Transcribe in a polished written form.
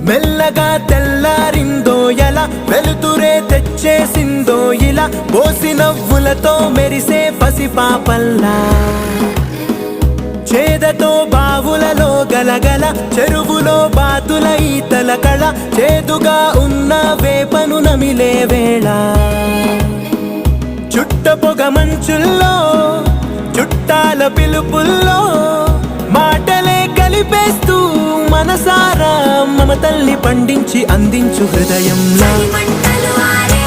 మెల్లగా తెల్లారిందో ఎలా, వెలుతురే తెచ్చేసిందో ఇలా, పోసి నవ్వులతో మెరిసే పసిపాపల్లా. చేదతో బావులలో గలగల, చెరువులో బాతుల ఈతల కళ, చేదుగా ఉన్న వేపను నమిలే వేళ. చుట్ట పొగ మంచుల్లో, చుట్టాల పిలుపుల్లో, మాటలే కలిపేస్తూ మనసారా మమతల్ని పండించి అందించు హృదయంలా. మంటలు ఆరే